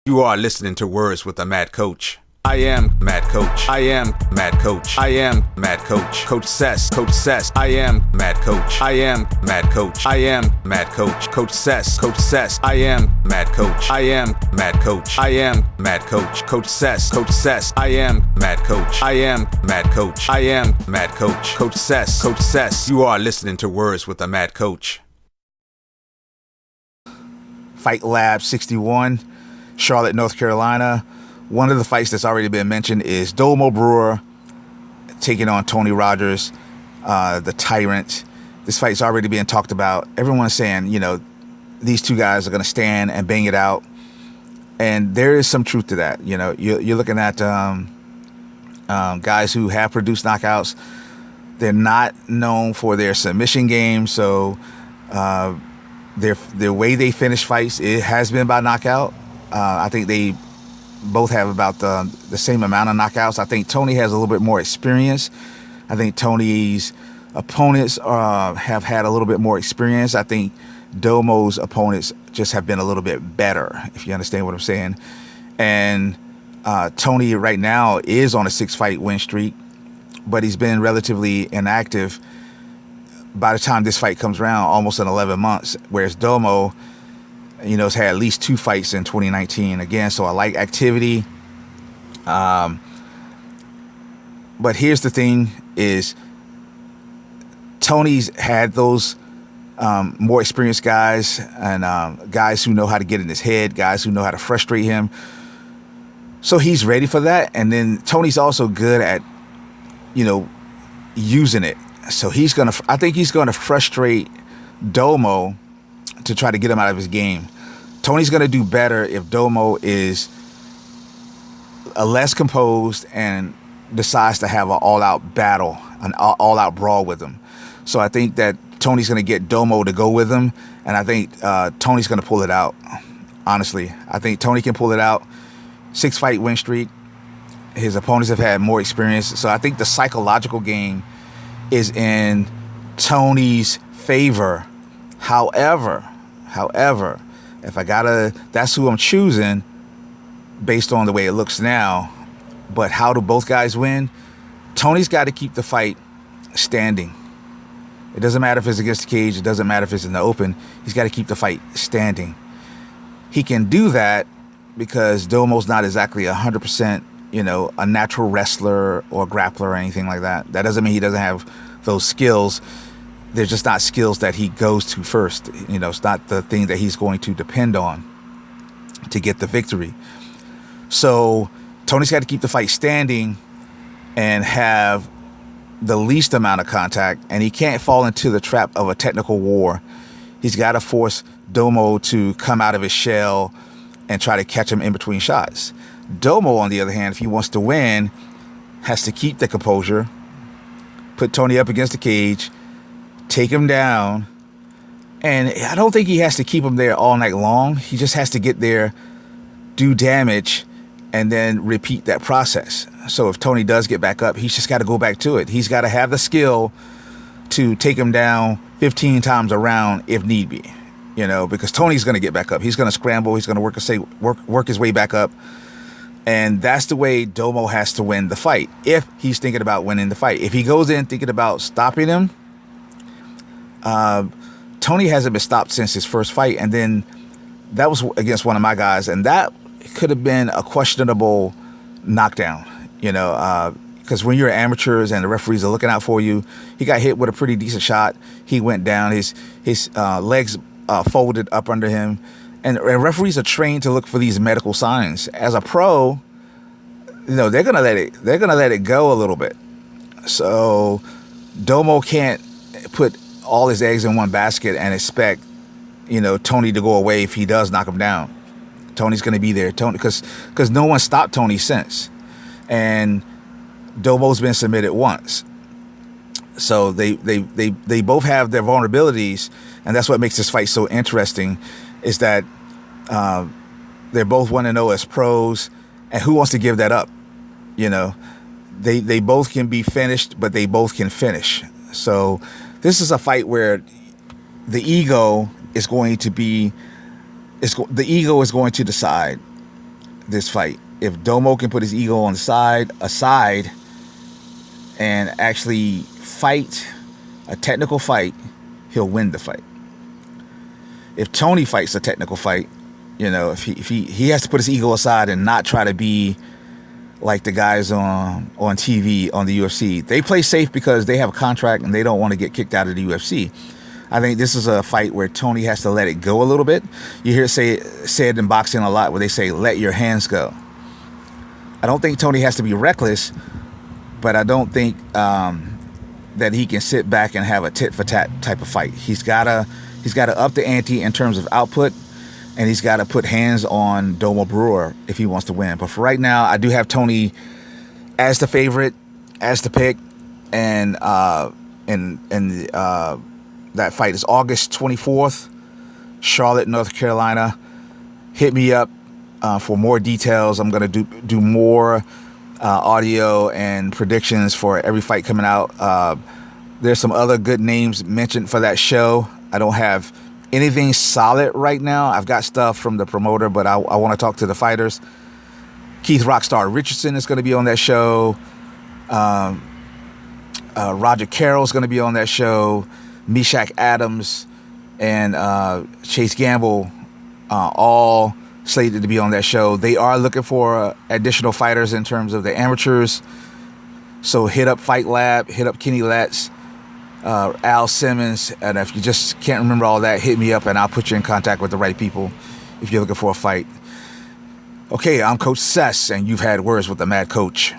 You are listening to Words with a Mad Coach. I am Mad Coach. I am Mad Coach. I am Mad Coach. Coach Sess. Coach Sess. I am Mad Coach. I am Mad Coach. I am Mad Coach. Coach Sess. Coach Sess. I am Mad Coach. I am Mad Coach. I am Mad Coach. Coach Sess. Coach Sess. I am Mad Coach. I am Mad Coach. I am Mad Coach. Coach Sess. Coach Sess. You are listening to Words with a Mad Coach. Fight Lab 61, Charlotte, North Carolina. One of the fights that's already been mentioned is Domo Brewer taking on Tony Rogers, the Tyrant. This fight's already being talked about. Everyone's saying, these two guys are going to stand and bang it out. And there is some truth to that. You're looking at guys who have produced knockouts. They're not known for their submission game, so their way they finish fights, it has been by knockout. I think they both have about the same amount of knockouts. I think Tony has a little bit more experience. I think Tony's opponents have had a little bit more experience. I think Domo's opponents just have been a little bit better, if you understand what I'm saying. And Tony right now is on a 6-fight win streak, but he's been relatively inactive by the time this fight comes around, almost in 11 months, whereas Domo, has had at least 2 fights in 2019 again. So I like activity. But here's the thing is Tony's had those more experienced guys and guys who know how to get in his head, guys who know how to frustrate him. So he's ready for that. And then Tony's also good at, using it. So I think he's going to frustrate Domo to try to get him out of his game. Tony's going to do better if Domo is less composed and decides to have an all-out battle, an all-out brawl with him. So I think that Tony's going to get Domo to go with him, and I think Tony's going to pull it out. Honestly, I think Tony can pull it out. 6-fight win streak. His opponents have had more experience, so I think the psychological game is in Tony's favor. However, if that's who I'm choosing based on the way it looks now. But how do both guys win? Tony's got to keep the fight standing. It doesn't matter if it's against the cage. It doesn't matter if it's in the open. He's got to keep the fight standing. He can do that because Domo's not exactly 100%, a natural wrestler or grappler or anything like that. That doesn't mean he doesn't have those skills. They're just not skills that he goes to first. It's not the thing that he's going to depend on to get the victory. So Tony's got to keep the fight standing and have the least amount of contact, and he can't fall into the trap of a technical war. He's got to force Domo to come out of his shell and try to catch him in between shots. Domo, on the other hand, if he wants to win, has to keep the composure, put Tony up against the cage, take him down, and I don't think he has to keep him there all night long. He just has to get there, do damage, and then repeat that process. So if Tony does get back up, he's just got to go back to it. He's got to have the skill to take him down 15 times around if need be, because Tony's going to get back up. He's going to scramble. He's going to work his way back up. And that's the way Domo has to win the fight if he's thinking about winning the fight. If he goes in thinking about stopping him, Tony hasn't been stopped since his first fight, and then that was against one of my guys, and that could have been a questionable knockdown, because when you're amateurs and the referees are looking out for you, he got hit with a pretty decent shot. He went down, his legs folded up under him, and referees are trained to look for these medical signs. As a pro, they're gonna let it go a little bit. So Domo can't put all his eggs in one basket and expect, Tony to go away if he does knock him down. Tony's going to be there, because no one stopped Tony since, and Domo's been submitted once. So they both have their vulnerabilities, and that's what makes this fight so interesting, is that they're both 1-0 as pros, and who wants to give that up? They both can be finished, but they both can finish. So this is a fight where the ego is going to decide this fight. If Domo can put his ego on the aside, and actually fight a technical fight, he'll win the fight. If Tony fights a technical fight, if he has to put his ego aside and not try to be like the guys on TV on the UFC. They play safe because they have a contract and they don't want to get kicked out of the UFC. I think this is a fight where Tony has to let it go a little bit. You hear said in boxing a lot where they say, let your hands go. I don't think Tony has to be reckless, but I don't think that he can sit back and have a tit-for-tat type of fight. He's got to up the ante in terms of output, and he's got to put hands on Domo Brewer if he wants to win. But for right now, I do have Tony as the favorite, as the pick, and that fight is August 24th, Charlotte, North Carolina. Hit me up for more details. I'm going to do more audio and predictions for every fight coming out. There's some other good names mentioned for that show. I don't have anything solid right now. I've got stuff from the promoter, but I want to talk to the fighters. Keith Rockstar Richardson is going to be on that show. Roger Carroll's going to be on that show. Meshach Adams and Chase Gamble, all slated to be on that show. They are looking for additional fighters in terms of the amateurs. So hit up Fight Lab, hit up Kenny Letts, Al Simmons, and if you just can't remember all that, hit me up and I'll put you in contact with the right people if you're looking for a fight. Okay, I'm Coach Sess, and you've had Words with the Mad Coach.